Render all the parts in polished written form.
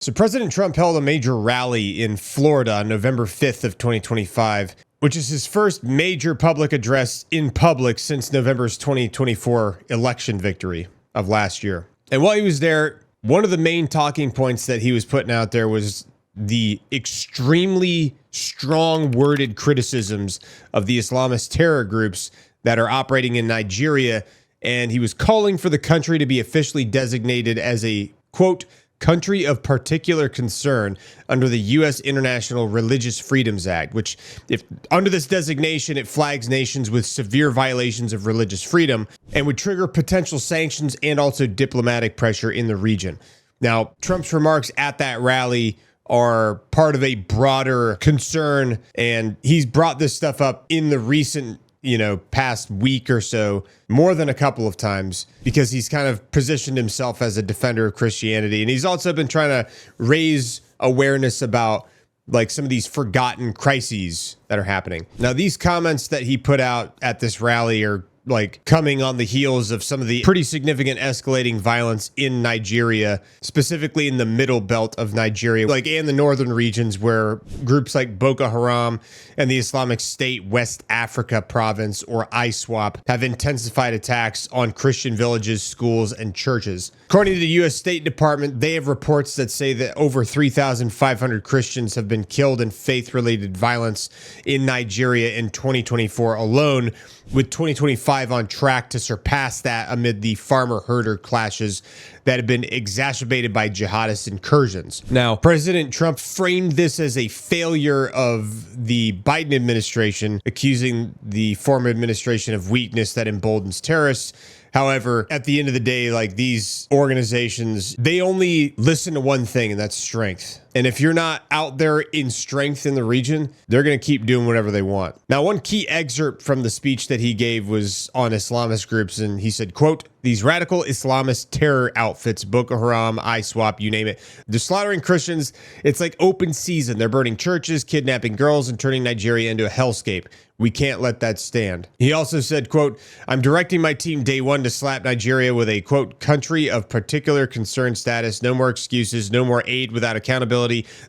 So President Trump held a major rally in Florida on November 5th of 2025, which is his first major public address in public since November's 2024 election victory of last year. And while he was there, one of the main talking points that he was putting out there was the extremely strong worded criticisms of the Islamist terror groups that are operating in Nigeria. And he was calling for the country to be officially designated as a, quote, country of particular concern under the U.S. International Religious Freedoms Act, which, if under this designation, it flags nations with severe violations of religious freedom and would trigger potential sanctions and also diplomatic pressure in the region. Now, Trump's remarks at that rally are part of a broader concern, and he's brought this stuff up in the recent past week or so, more than a couple of times, because he's kind of positioned himself as a defender of Christianity. And he's also been trying to raise awareness about like some of these forgotten crises that are happening. Now, these comments that he put out at this rally are like coming on the heels of some of the pretty significant escalating violence in Nigeria, specifically in the middle belt of Nigeria, like and the northern regions where groups like Boko Haram and the Islamic State West Africa province, or ISWAP, have intensified attacks on Christian villages, schools, and churches. According to the U.S. State Department, they have reports that say that over 3,500 Christians have been killed in faith-related violence in Nigeria in 2024 alone, with 2025 on track to surpass that amid the farmer-herder clashes that have been exacerbated by jihadist incursions. Now, President Trump framed this as a failure of the Biden administration, accusing the former administration of weakness that emboldens terrorists. However, at the end of the day, like these organizations, they only listen to one thing, and that's strength. And if you're not out there in strength in the region, they're going to keep doing whatever they want. Now, one key excerpt from the speech that he gave was on Islamist groups, and he said, quote, "These radical Islamist terror outfits, Boko Haram, ISWAP, you name it, they're slaughtering Christians. It's like open season. They're burning churches, kidnapping girls, and turning Nigeria into a hellscape. We can't let that stand." He also said, quote, "I'm directing my team day one to slap Nigeria with a, quote, country of particular concern status. No more excuses, no more aid without accountability.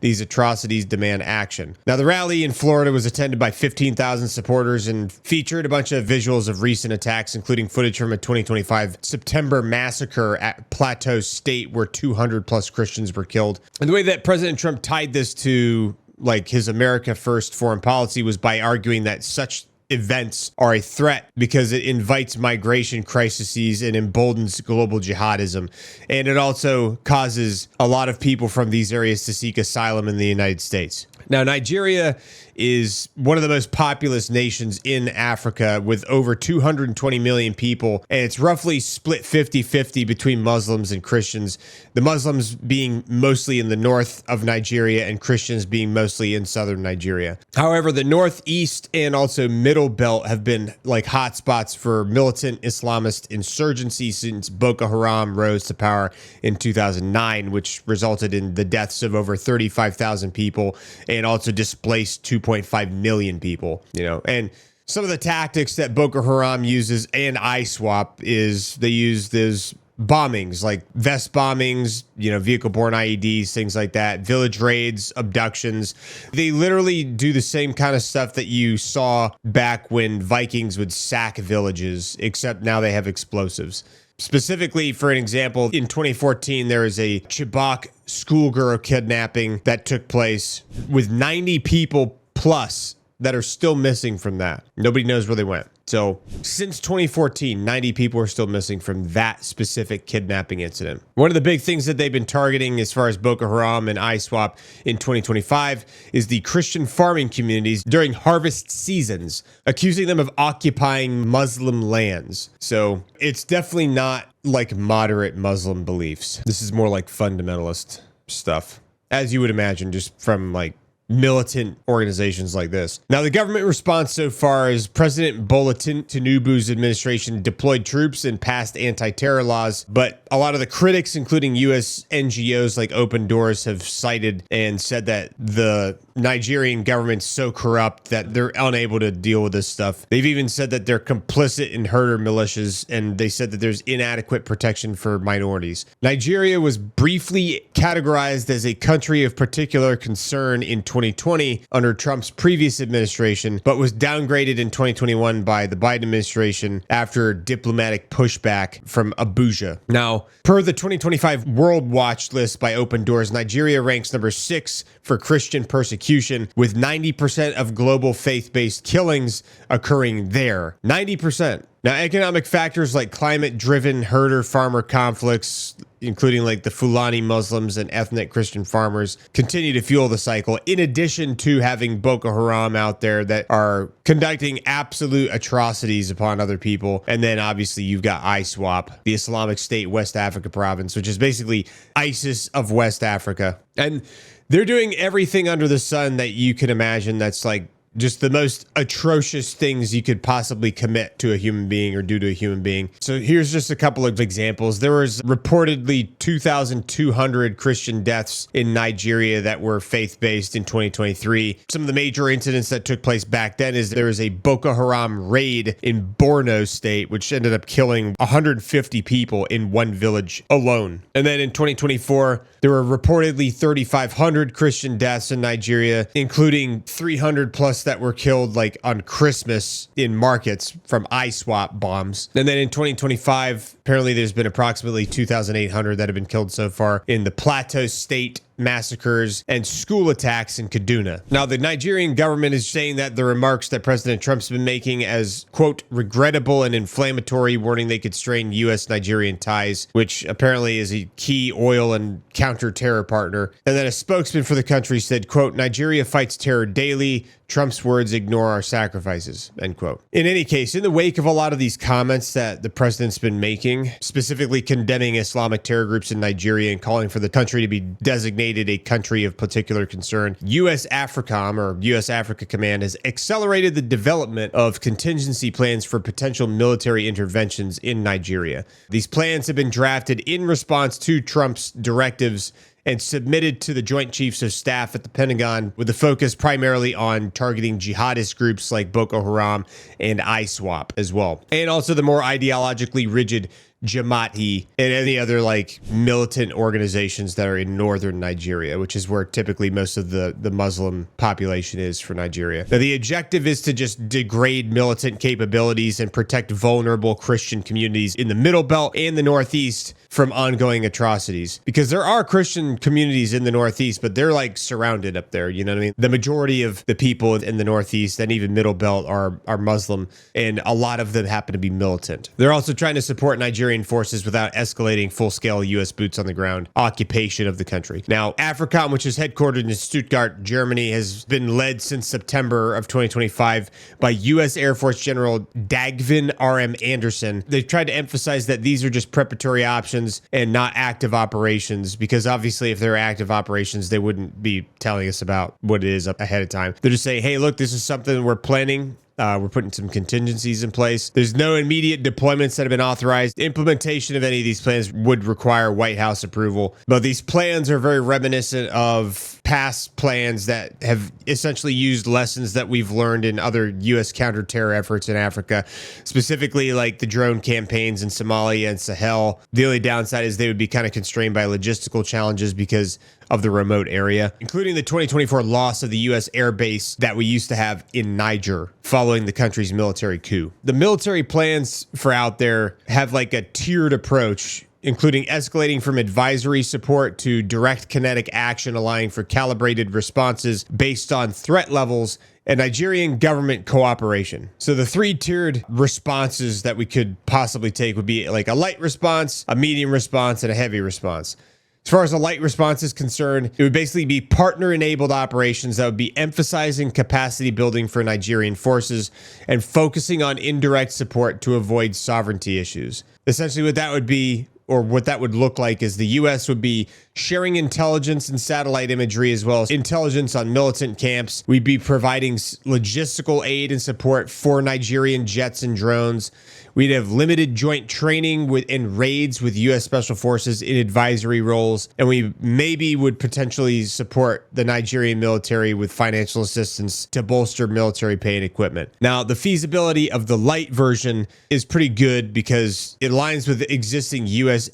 These atrocities demand action." Now, the rally in Florida was attended by 15,000 supporters and featured a bunch of visuals of recent attacks, including footage from a 2025 September massacre at Plateau State where 200 plus Christians were killed. And the way that President Trump tied this to like his America First foreign policy was by arguing that such events are a threat because it invites migration crises and emboldens global jihadism. And it also causes a lot of people from these areas to seek asylum in the United States. Now, Nigeria is one of the most populous nations in Africa with over 220 million people, and it's roughly split 50-50 between Muslims and Christians, the Muslims being mostly in the north of Nigeria and Christians being mostly in southern Nigeria. However, the northeast and also middle belt have been like hotspots for militant Islamist insurgency since Boko Haram rose to power in 2009, which resulted in the deaths of over 35,000 people and also displaced 2.5 million people, and some of the tactics that Boko Haram uses and ISWAP is they use those bombings like vest bombings, vehicle-borne IEDs, things like that, village raids, abductions. They literally do the same kind of stuff that you saw back when Vikings would sack villages, except now they have explosives. Specifically, for an example, in 2014, there was a Chibok schoolgirl kidnapping that took place with 90 people plus that are still missing from that. Nobody knows where they went. So since 2014, 90 people are still missing from that specific kidnapping incident. One of the big things that they've been targeting as far as Boko Haram and ISWAP in 2025 is the Christian farming communities during harvest seasons, accusing them of occupying Muslim lands. So it's definitely not like moderate Muslim beliefs. This is more like fundamentalist stuff, as you would imagine, just from like militant organizations like this. Now, the government response so far is President Bola Tinubu's administration deployed troops and passed anti-terror laws, but a lot of the critics, including U.S. NGOs like Open Doors, have cited and said that the Nigerian government's so corrupt that they're unable to deal with this stuff. They've even said that they're complicit in herder militias, and they said that there's inadequate protection for minorities. Nigeria was briefly categorized as a country of particular concern in 2020 under Trump's previous administration, but was downgraded in 2021 by the Biden administration after diplomatic pushback from Abuja. Now, per the 2025 World Watch list by Open Doors, Nigeria ranks number 6 for Christian persecution, with 90% of global faith-based killings occurring there. 90%. Now, economic factors like climate-driven herder-farmer conflicts, including like the Fulani Muslims and ethnic Christian farmers, continue to fuel the cycle, in addition to having Boko Haram out there that are conducting absolute atrocities upon other people. And then obviously you've got ISWAP, the Islamic State West Africa province, which is basically ISIS of West Africa. And they're doing everything under the sun that you can imagine that's like just the most atrocious things you could possibly commit to a human being or do to a human being. So here's just a couple of examples. There was reportedly 2,200 Christian deaths in Nigeria that were faith-based in 2023. Some of the major incidents that took place back then is there was a Boko Haram raid in Borno State, which ended up killing 150 people in one village alone. And then in 2024, there were reportedly 3,500 Christian deaths in Nigeria, including 300 plus that were killed like on Christmas in markets from ISWAP bombs. And then in 2025, apparently there's been approximately 2,800 that have been killed so far in the Plateau State massacres and school attacks in Kaduna. Now, the Nigerian government is saying that the remarks that President Trump's been making as, quote, regrettable and inflammatory, warning they could strain U.S.-Nigerian ties, which apparently is a key oil and counter-terror partner. And then a spokesman for the country said, quote, Nigeria fights terror daily. Trump's words ignore our sacrifices, end quote. In any case, in the wake of a lot of these comments that the president's been making, specifically condemning Islamic terror groups in Nigeria and calling for the country to be designated a country of particular concern, U.S. AFRICOM, or U.S. Africa Command, has accelerated the development of contingency plans for potential military interventions in Nigeria. These plans have been drafted in response to Trump's directives and submitted to the Joint Chiefs of Staff at the Pentagon, with the focus primarily on targeting jihadist groups like Boko Haram and ISWAP as well, and also the more ideologically rigid Jamaati and any other like militant organizations that are in northern Nigeria, which is where typically most of the Muslim population is for Nigeria. Now, the objective is to just degrade militant capabilities and protect vulnerable Christian communities in the Middle Belt and the Northeast from ongoing atrocities, because there are Christian communities in the Northeast, but they're like surrounded up there. You know what I mean? The majority of the people in the Northeast and even Middle Belt are Muslim, and a lot of them happen to be militant. They're also trying to support Nigerian forces without escalating full-scale U.S. boots on the ground occupation of the country. Now, AFRICOM, which is headquartered in Stuttgart, Germany, has been led since September of 2025 by U.S. Air Force General Dagvin R.M. Anderson. They've tried to emphasize that these are just preparatory options and not active operations, because obviously if they're active operations, they wouldn't be telling us about what it is up ahead of time. They're just saying, hey, look, this is something we're planning. We're putting some contingencies in place. There's no immediate deployments that have been authorized. Implementation of any of these plans would require White House approval. But these plans are very reminiscent of past plans that have essentially used lessons that we've learned in other U.S. counterterror efforts in Africa, specifically like the drone campaigns in Somalia and Sahel. The only downside is they would be kind of constrained by logistical challenges because of the remote area, including the 2024 loss of the U.S. air base that we used to have in Niger following the country's military coup. The military plans for out there have like a tiered approach, including escalating from advisory support to direct kinetic action, allowing for calibrated responses based on threat levels and Nigerian government cooperation. So the three-tiered responses that we could possibly take would be like a light response, a medium response, and a heavy response. As far as a light response is concerned, it would basically be partner-enabled operations that would be emphasizing capacity building for Nigerian forces and focusing on indirect support to avoid sovereignty issues. Essentially what that would be, or what that would look like, is the U.S. would be sharing intelligence and satellite imagery, as well as intelligence on militant camps. We'd be providing logistical aid and support for Nigerian jets and drones. We'd have limited joint training and raids with U.S. Special Forces in advisory roles. And we maybe would potentially support the Nigerian military with financial assistance to bolster military pay and equipment. Now, the feasibility of the light version is pretty good because it aligns with existing U.S.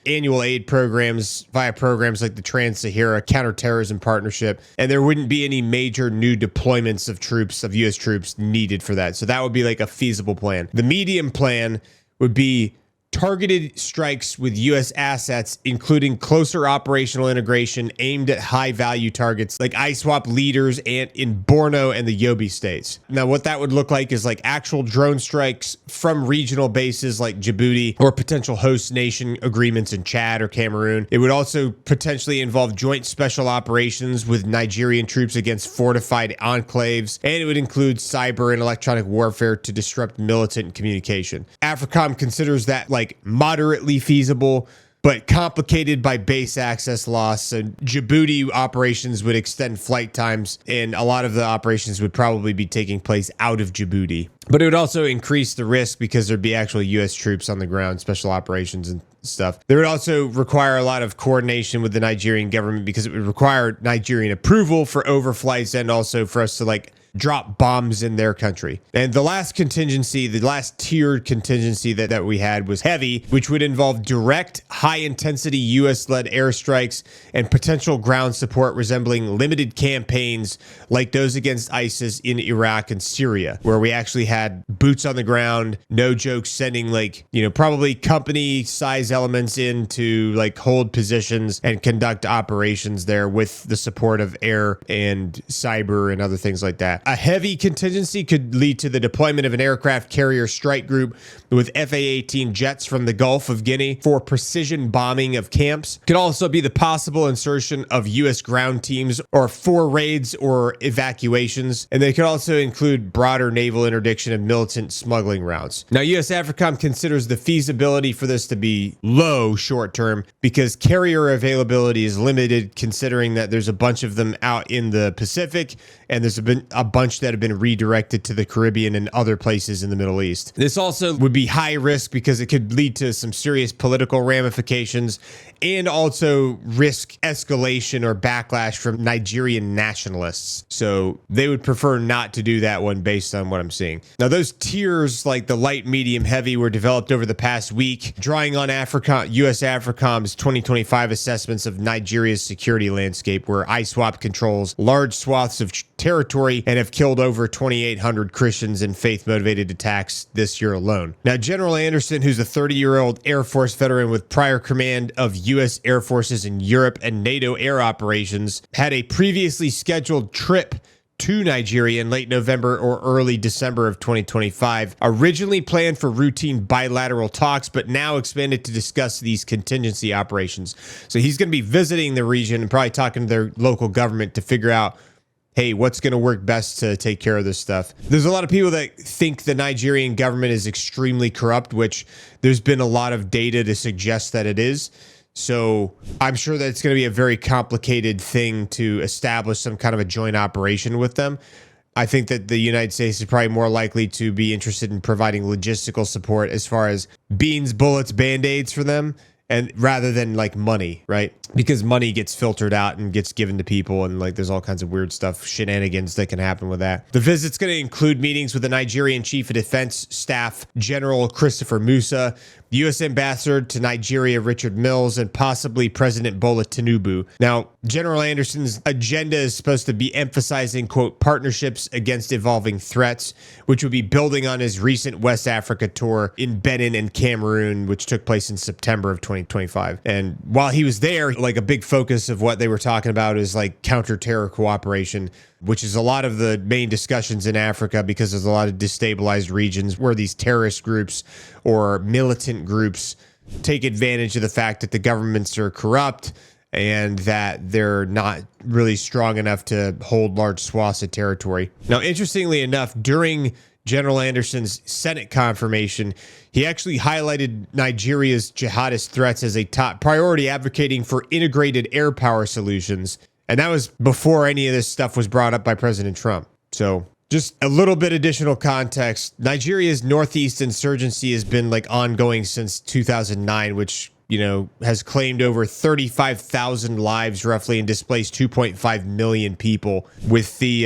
annual aid programs via programs like the Trans-Sahara Counterterrorism Partnership. And there wouldn't be any major new deployments of U.S. troops needed for that. So that would be like a feasible plan. The medium plan would be targeted strikes with U.S. assets, including closer operational integration aimed at high-value targets like ISWAP leaders and in Borno and the Yobe states. Now, what that would look like is like actual drone strikes from regional bases like Djibouti or potential host nation agreements in Chad or Cameroon. It would also potentially involve joint special operations with Nigerian troops against fortified enclaves, and it would include cyber and electronic warfare to disrupt militant communication. AFRICOM considers that like moderately feasible, but complicated by base access loss. So Djibouti operations would extend flight times, and a lot of the operations would probably be taking place out of Djibouti. But it would also increase the risk because there'd be actual U.S. troops on the ground, special operations and stuff. There would also require a lot of coordination with the Nigerian government because it would require Nigerian approval for overflights and also for us to like drop bombs in their country. And the last contingency, the last tiered contingency that we had was heavy, which would involve direct high-intensity U.S.-led airstrikes and potential ground support resembling limited campaigns like those against ISIS in Iraq and Syria, where we actually had boots on the ground, no joke, sending like, probably company-size elements in to like hold positions and conduct operations there with the support of air and cyber and other things like that. A heavy contingency could lead to the deployment of an aircraft carrier strike group with FA-18 jets from the Gulf of Guinea for precision bombing of camps. Could also be the possible insertion of U.S. ground teams or for raids or evacuations. And they could also include broader naval interdiction of militant smuggling routes. Now, U.S. AFRICOM considers the feasibility for this to be low short term because carrier availability is limited, considering that there's a bunch of them out in the Pacific and there's been a bunch that have been redirected to the Caribbean and other places in the Middle East. This also would be high risk because it could lead to some serious political ramifications and also risk escalation or backlash from Nigerian nationalists. So they would prefer not to do that one based on what I'm seeing. Now, those tiers like the light, medium, heavy were developed over the past week, drawing on U.S. AFRICOM's 2025 assessments of Nigeria's security landscape, where ISWAP controls large swaths of territory and have killed over 2,800 Christians in faith-motivated attacks this year alone. Now, General Anderson, who's a 30-year-old Air Force veteran with prior command of U.S. Air Forces in Europe and NATO air operations, had a previously scheduled trip to Nigeria in late November or early December of 2025, originally planned for routine bilateral talks, but now expanded to discuss these contingency operations. So he's going to be visiting the region and probably talking to their local government to figure out, hey, what's going to work best to take care of this stuff. There's a lot of people that think the Nigerian government is extremely corrupt, which there's been a lot of data to suggest that it is. So I'm sure that it's going to be a very complicated thing to establish some kind of a joint operation with them. I think that the United States is probably more likely to be interested in providing logistical support as far as beans, bullets, band-aids for them, and rather than like money, right? Because money gets filtered out and gets given to people, and like there's all kinds of weird stuff, shenanigans that can happen with that. The visit's going to include meetings with the Nigerian Chief of Defense Staff General Christopher Musa, the U.S. Ambassador to Nigeria Richard Mills, and possibly President Bola Tinubu. Now, General Anderson's agenda is supposed to be emphasizing, quote, partnerships against evolving threats, which would be building on his recent West Africa tour in Benin and Cameroon, which took place in September of 2025. And while he was there, like a big focus of what they were talking about is like counter-terror cooperation, which is a lot of the main discussions in Africa because there's a lot of destabilized regions where these terrorist groups or militant groups take advantage of the fact that the governments are corrupt and that they're not really strong enough to hold large swaths of territory. Now, interestingly enough, during General Anderson's Senate confirmation, he actually highlighted Nigeria's jihadist threats as a top priority, advocating for integrated air power solutions. And that was before any of this stuff was brought up by President Trump. So just a little bit additional context. Nigeria's Northeast insurgency has been like ongoing since 2009, which, you know, has claimed over 35,000 lives roughly and displaced 2.5 million people, with the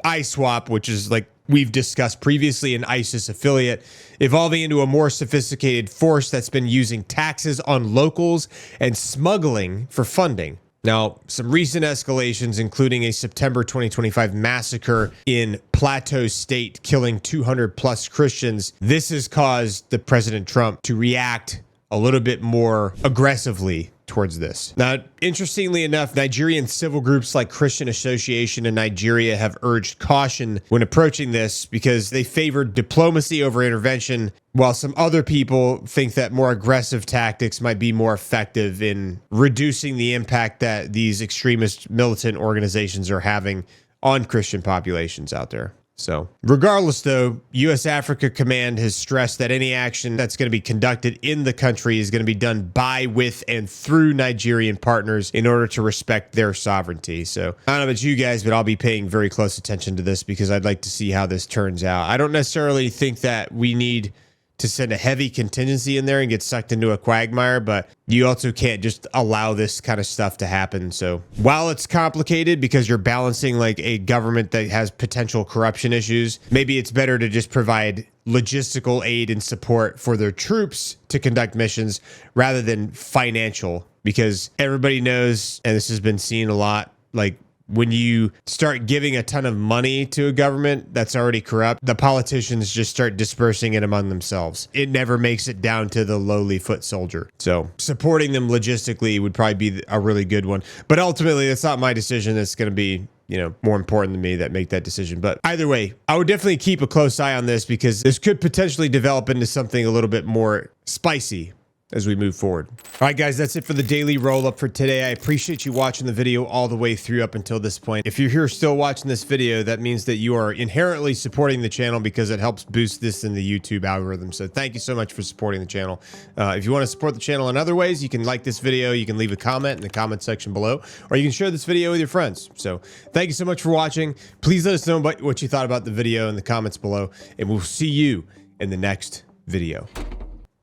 ISWAP, which is, like we've discussed previously, an ISIS affiliate, evolving into a more sophisticated force that's been using taxes on locals and smuggling for funding. Now, some recent escalations, including a September 2025 massacre in Plateau State, killing 200 plus Christians. This has caused the President Trump to react a little bit more aggressively towards this. Now, interestingly enough, Nigerian civil groups like Christian Association in Nigeria have urged caution when approaching this because they favored diplomacy over intervention, while some other people think that more aggressive tactics might be more effective in reducing the impact that these extremist militant organizations are having on Christian populations out there. So regardless, though, U.S. Africa Command has stressed that any action that's going to be conducted in the country is going to be done by, with, and through Nigerian partners in order to respect their sovereignty. So I don't know about you guys, but I'll be paying very close attention to this because I'd like to see how this turns out. I don't necessarily think that we need to send a heavy contingency in there and get sucked into a quagmire, but you also can't just allow this kind of stuff to happen. So while it's complicated because you're balancing like a government that has potential corruption issues, maybe it's better to just provide logistical aid and support for their troops to conduct missions rather than financial, because everybody knows, and this has been seen a lot, like when you start giving a ton of money to a government that's already corrupt, the politicians just start dispersing it among themselves. It never makes it down to the lowly foot soldier. So supporting them logistically would probably be a really good one. But ultimately, that's not my decision. It's going to be, you know, more important than me that make that decision. But either way, I would definitely keep a close eye on this because this could potentially develop into something a little bit more spicy as we move forward. All right, guys, that's it for the daily roll-up for today. I appreciate you watching the video all the way through up until this point. If you're here still watching this video, that means that you are inherently supporting the channel because it helps boost this in the YouTube algorithm. So thank you so much for supporting the channel. If you want to support the channel in other ways, you can like this video, you can leave a comment in the comment section below, or you can share this video with your friends. So thank you so much for watching. Please let us know what you thought about the video in the comments below, and we'll see you in the next video.